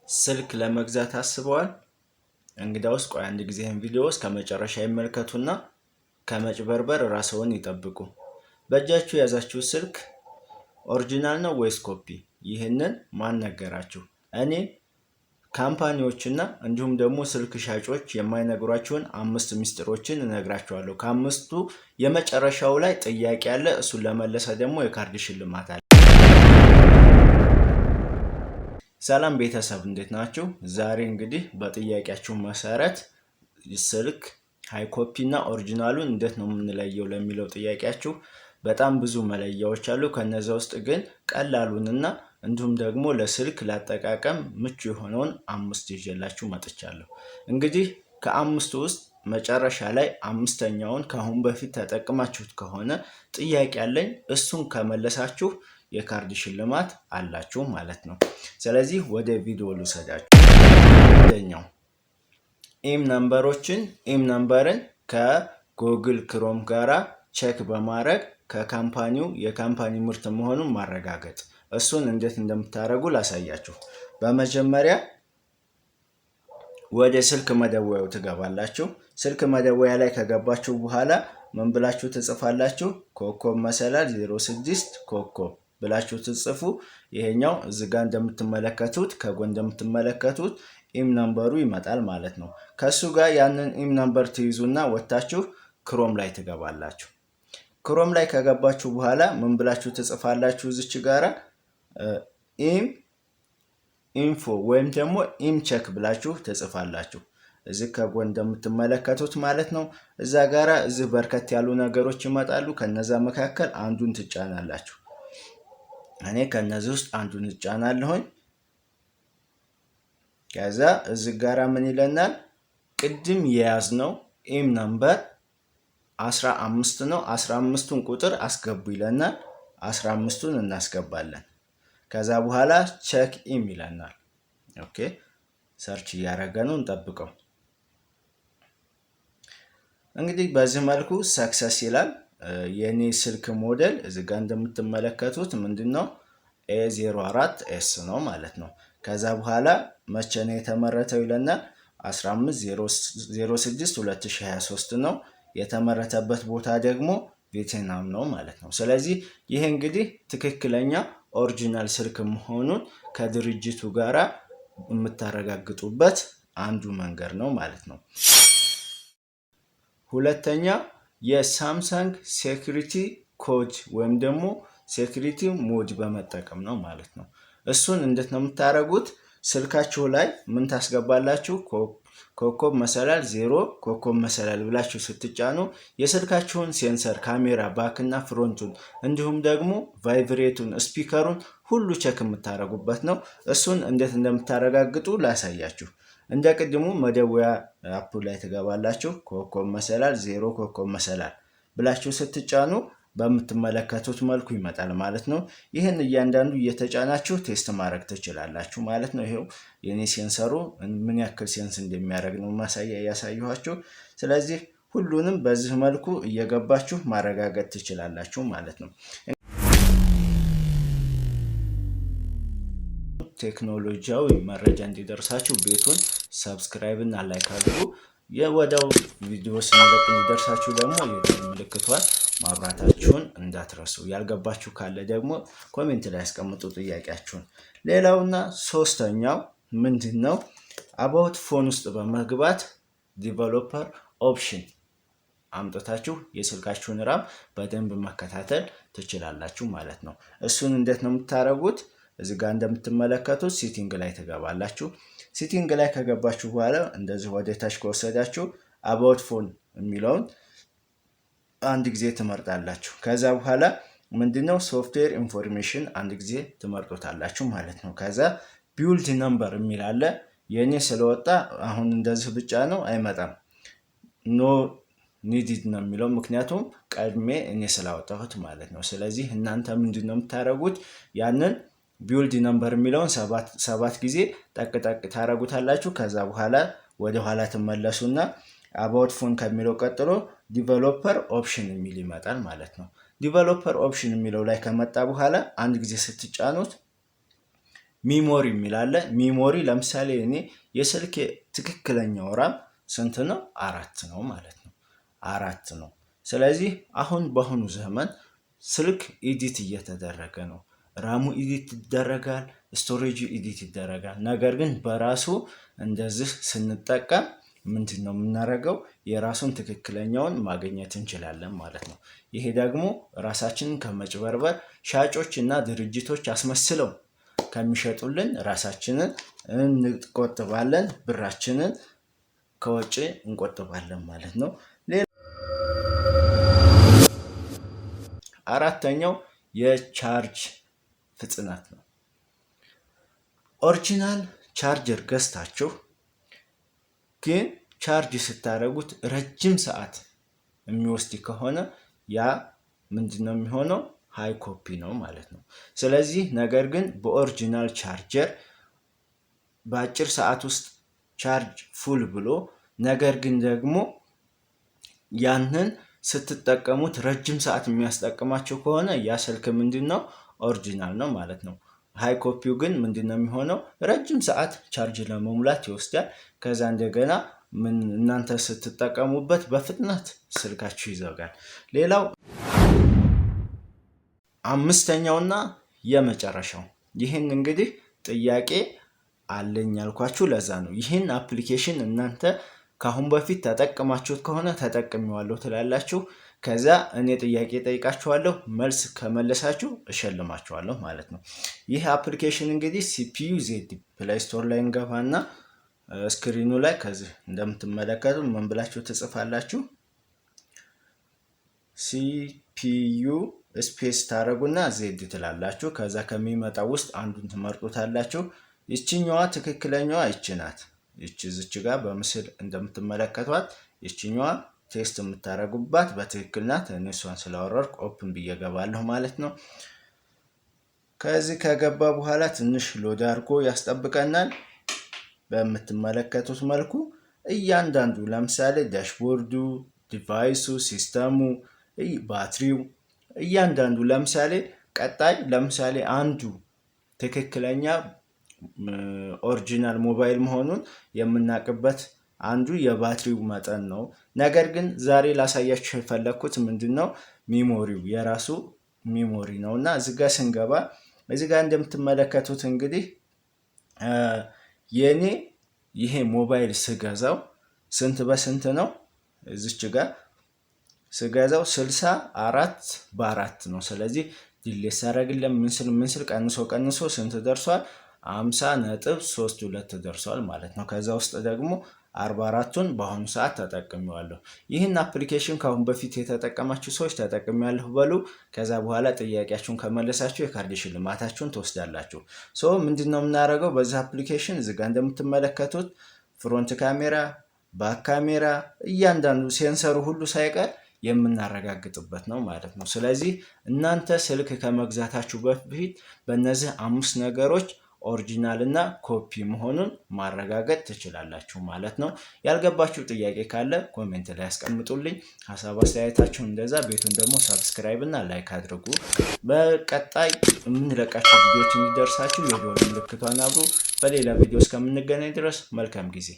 ስልክ ለመግዛት አስበዋል? እንግዳውስ ቆይ አንድ ጊዜ ይህን ቪዲዮ እስከ መጨረሻ ይመልከቱና ከመጭበርበር ራስዎን ይጠብቁ። በእጃችሁ የያዛችሁት ስልክ ኦሪጂናል ነው ወይስ ኮፒ? ይህንን ማን ነገራችሁ? እኔ ካምፓኒዎችና እንዲሁም ደግሞ ስልክ ሻጮች የማይነግሯችሁን 5 ሚስጥሮችን እነግራችኋለሁ። ከአምስቱ የመጨረሻው ላይ ጥያቄ አለ። እሱን ለመለሰ ደግሞ የካርድ ሽልማት አለ። ሰላም ቤተሰብ እንዴት ናችሁ? ዛሬ እንግዲህ በጥያቄያችሁ መሰረት ስልክ ሃይ ኮፒ እና ኦሪጂናሉን እንዴት ነው የምንለየው ለሚለው ጥያቄያችሁ በጣም ብዙ መለያዎች አሉ። ከነዛ ውስጥ ግን ቀላሉንና እንዲሁም ደግሞ ለስልክ ላጠቃቀም ምቹ የሆነውን 5 ይዤላችሁ መጥቻለሁ። እንግዲህ ከአምስቱ ውስጥ መጨረሻ ላይ 5ኛውን ከአሁን በፊት ተጠቅማችሁት ከሆነ ጥያቄ አለኝ። እሱን ከመለሳችሁ የካርድ ሽልማት አላችሁ ማለት ነው። ስለዚህ ወደ ቪዲዮ ልውሰዳችሁ። አንደኛው ኢም ነምበርን ከጉግል ክሮም ጋራ ቼክ በማድረግ ከካምፓኒው የካምፓኒ ምርት መሆኑን ማረጋገጥ። እሱን እንዴት እንደምታደርጉ ላሳያችሁ። በመጀመሪያ ወደ ስልክ መደወያው ትገባላችሁ። ስልክ መደወያ ላይ ከገባችሁ በኋላ ምን ብላችሁ ትጽፋላችሁ? ኮከብ መሰላል 06 ኮከብ ብላችሁ ትጽፉ። ይሄኛው እዚህ ጋር እንደምትመለከቱት ከጎን እንደምትመለከቱት ኢም ነምበሩ ይመጣል ማለት ነው። ከሱ ጋር ያንን ኢም ነምበር ትይዙና ወጣችሁ ክሮም ላይ ትገባላችሁ። ክሮም ላይ ከገባችሁ በኋላ ምን ብላችሁ ትጽፋላችሁ? እዚች ጋራ ኢንፎ ወይም ደግሞ ኢም ቼክ ብላችሁ ትጽፋላችሁ። እዚህ ከጎን እንደምትመለከቱት ማለት ነው። እዛ ጋራ እዚህ በርከት ያሉ ነገሮች ይመጣሉ። ከነዛ መካከል አንዱን ትጫናላችሁ። እኔ ከነዚህ ውስጥ አንዱን እጫናለሁኝ። ከዛ እዚህ ጋራ ምን ይለናል? ቅድም የያዝነው ኢም ነምበር 15 ነው። 15ቱን ቁጥር አስገቡ ይለናል። 15ቱን እናስገባለን። ከዛ በኋላ ቼክ ኢም ይለናል። ኦኬ ሰርች እያደረገ ነው፣ እንጠብቀው። እንግዲህ በዚህ መልኩ ሰክሰስ ይላል። የኔ ስልክ ሞዴል እዚህ ጋር እንደምትመለከቱት ምንድነው A04S ነው ማለት ነው። ከዛ በኋላ መቼ ነው የተመረተው ይለናል። 15/06/2023 ነው። የተመረተበት ቦታ ደግሞ ቬትናም ነው ማለት ነው። ስለዚህ ይሄ እንግዲህ ትክክለኛ ኦሪጂናል ስልክ መሆኑን ከድርጅቱ ጋራ የምታረጋግጡበት አንዱ መንገድ ነው ማለት ነው። ሁለተኛ የሳምሰንግ ሴኩሪቲ ኮድ ወይም ደግሞ ሴኩሪቲ ሞድ በመጠቀም ነው ማለት ነው። እሱን እንዴት ነው የምታረጉት? ስልካችሁ ላይ ምን ታስገባላችሁ? ኮከብ መሰላል 0 ኮከብ መሰላል ብላችሁ ስትጫኑ የስልካችሁን ሴንሰር ካሜራ ባክ እና ፍሮንቱን እንዲሁም ደግሞ ቫይብሬቱን ስፒከሩን ሁሉ ቼክ የምታረጉበት ነው። እሱን እንዴት እንደምታረጋግጡ ላሳያችሁ። እንደ ቅድሙ መደወያ አፑ ላይ ትገባላችሁ። ኮከብ መሰላል 0 ኮከብ መሰላል ብላችሁ ስትጫኑ በምትመለከቱት መልኩ ይመጣል ማለት ነው። ይህን እያንዳንዱ እየተጫናችሁ ቴስት ማድረግ ትችላላችሁ ማለት ነው። ይሄው የኔ ሴንሰሩ ምን ያክል ሴንስ እንደሚያደርግ ነው ማሳያ ያሳየኋችሁ። ስለዚህ ሁሉንም በዚህ መልኩ እየገባችሁ ማረጋገጥ ትችላላችሁ ማለት ነው። ቴክኖሎጂያዊ መረጃ እንዲደርሳችሁ ቤቱን ሰብስክራይብ እና ላይክ አድርጉ። የወዳው ቪዲዮ ሲለቅ እንዲደርሳችሁ ደግሞ የደወል ምልክቷን ማብራታችሁን እንዳትረሱ። ያልገባችሁ ካለ ደግሞ ኮሜንት ላይ አስቀምጡ ጥያቄያችሁን። ሌላውና ሶስተኛው ምንድነው? አባውት ፎን ውስጥ በመግባት ዲቨሎፐር ኦፕሽን አምጥታችሁ የስልካችሁን ራም በደንብ መከታተል ትችላላችሁ ማለት ነው። እሱን እንዴት ነው የምታረጉት? እዚህ ጋር እንደምትመለከቱት ሴቲንግ ላይ ትገባላችሁ። ሴቲንግ ላይ ከገባችሁ በኋላ እንደዚህ ወደ ታች ከወሰዳችሁ አባውት ፎን የሚለውን አንድ ጊዜ ትመርጣላችሁ። ከዛ በኋላ ምንድነው ሶፍትዌር ኢንፎርሜሽን አንድ ጊዜ ትመርጡታላችሁ ማለት ነው። ከዛ ቢውልድ ነምበር የሚል አለ። የኔ ስለወጣ አሁን እንደዚህ ብቻ ነው አይመጣም። ኖ ኒድድ ነው የሚለው ምክንያቱም ቀድሜ እኔ ስላወጣሁት ማለት ነው። ስለዚህ እናንተ ምንድነው የምታረጉት? ያንን ቢውልድ ነምበር የሚለውን 7 ጊዜ ጠቅጠቅ ታረጉታላችሁ። ከዛ በኋላ ወደ ኋላ ትመለሱና አባውት ፎን ከሚለው ቀጥሎ ዲቨሎፐር ኦፕሽን የሚል ይመጣል ማለት ነው። ዲቨሎፐር ኦፕሽን የሚለው ላይ ከመጣ በኋላ አንድ ጊዜ ስትጫኑት ሚሞሪ የሚል አለ። ሚሞሪ ለምሳሌ እኔ የስልክ ትክክለኛው ራም ስንት ነው? 4 ነው ማለት ነው። 4 ነው። ስለዚህ አሁን በአሁኑ ዘመን ስልክ ኢዲት እየተደረገ ነው። ራሙ ኢዲት ይደረጋል፣ ስቶሬጁ ኢዲት ይደረጋል። ነገር ግን በራሱ እንደዚህ ስንጠቀም ምንድን ነው የምናደርገው? የራሱን ትክክለኛውን ማግኘት እንችላለን ማለት ነው። ይሄ ደግሞ ራሳችንን ከመጭበርበር ሻጮች እና ድርጅቶች አስመስለው ከሚሸጡልን ራሳችንን እንቆጥባለን፣ ብራችንን ከወጪ እንቆጥባለን ማለት ነው። አራተኛው የቻርጅ ፍጥነት ነው። ኦሪጂናል ቻርጀር ገዝታችሁ ግን ቻርጅ ስታደርጉት ረጅም ሰዓት የሚወስድ ከሆነ ያ ምንድነው የሚሆነው? ሃይ ኮፒ ነው ማለት ነው። ስለዚህ ነገር ግን በኦሪጂናል ቻርጀር በአጭር ሰዓት ውስጥ ቻርጅ ፉል ብሎ ነገር ግን ደግሞ ያንን ስትጠቀሙት ረጅም ሰዓት የሚያስጠቅማችሁ ከሆነ ያ ስልክ ምንድነው? ኦሪጂናል ነው ማለት ነው። ሃይ ኮፒው ግን ምንድነው የሚሆነው? ረጅም ሰዓት ቻርጅ ለመሙላት ይወስዳል። ከዛ እንደገና እናንተ ስትጠቀሙበት በፍጥነት ስልካችሁ ይዘጋል። ሌላው አምስተኛውና የመጨረሻው ይህን እንግዲህ ጥያቄ አለኝ ያልኳችሁ ለዛ ነው። ይህን አፕሊኬሽን እናንተ ካሁን በፊት ተጠቅማችሁት ከሆነ ተጠቅሜዋለሁ ትላላችሁ። ከዛ እኔ ጥያቄ ጠይቃችኋለሁ፣ መልስ ከመለሳችሁ እሸልማችኋለሁ ማለት ነው። ይህ አፕሊኬሽን እንግዲህ ሲፒዩ ዜድ ፕሌይ ስቶር ላይ እንገባና ስክሪኑ ላይ ከዚህ እንደምትመለከቱ ምን ብላችሁ ትጽፋላችሁ? ሲፒዩ ስፔስ ታደርጉና ዜድ ትላላችሁ። ከዛ ከሚመጣው ውስጥ አንዱን ትመርጡታላችሁ። ይችኛዋ ትክክለኛዋ ይች ናት። ይች ጋር በምስል እንደምትመለከቷት ይችኛዋ ቴስት የምታደርጉባት በትክክል ናት። እኔ እሷን ስላወረድኩ ኦፕን ብዬ እገባለሁ ማለት ነው። ከዚህ ከገባ በኋላ ትንሽ ሎድ አድርጎ ያስጠብቀናል። በምትመለከቱት መልኩ እያንዳንዱ ለምሳሌ ዳሽቦርዱ፣ ዲቫይሱ፣ ሲስተሙ፣ ባትሪው እያንዳንዱ ለምሳሌ ቀጣይ ለምሳሌ አንዱ ትክክለኛ ኦሪጂናል ሞባይል መሆኑን የምናውቅበት አንዱ የባትሪው መጠን ነው። ነገር ግን ዛሬ ላሳያችሁ የፈለኩት ምንድነው ሚሞሪው የራሱ ሚሞሪ ነው እና እዚህ ጋር ስንገባ እዚህ ጋር እንደምትመለከቱት እንግዲህ የኔ ይሄ ሞባይል ስገዛው ስንት በስንት ነው? እዚች ጋር ስገዛው 64 በ4 ነው። ስለዚህ ዲሌት ሳደርግለት ምን ስል ቀንሶ ስንት ደርሷል? 50.32 ደርሷል ማለት ነው። ከዛ ውስጥ ደግሞ 44ቱን በአሁኑ ሰዓት ተጠቅሜዋለሁ። ይህን አፕሊኬሽን ከአሁን በፊት የተጠቀማችሁ ሰዎች ተጠቅሜያለሁ በሉ። ከዛ በኋላ ጥያቄያችሁን ከመለሳችሁ የካርድ ሽልማታችሁን ትወስዳላችሁ። ምንድነው የምናደርገው? በዚህ አፕሊኬሽን እዚህ ጋር እንደምትመለከቱት ፍሮንት ካሜራ፣ ባክ ካሜራ እያንዳንዱ ሴንሰሩ ሁሉ ሳይቀር የምናረጋግጥበት ነው ማለት ነው። ስለዚህ እናንተ ስልክ ከመግዛታችሁ በፊት በእነዚህ 5 ነገሮች ኦሪጂናል እና ኮፒ መሆኑን ማረጋገጥ ትችላላችሁ ማለት ነው። ያልገባችሁ ጥያቄ ካለ ኮሜንት ላይ አስቀምጡልኝ። ሀሳብ አስተያየታችሁን እንደዛ ቤቱን ደግሞ ሰብስክራይብ እና ላይክ አድርጉ። በቀጣይ የምንለቃቸው ቪዲዮዎች እንዲደርሳችሁ የደወል ምልክቷን አብሩ። በሌላ ቪዲዮ እስከምንገናኝ ድረስ መልካም ጊዜ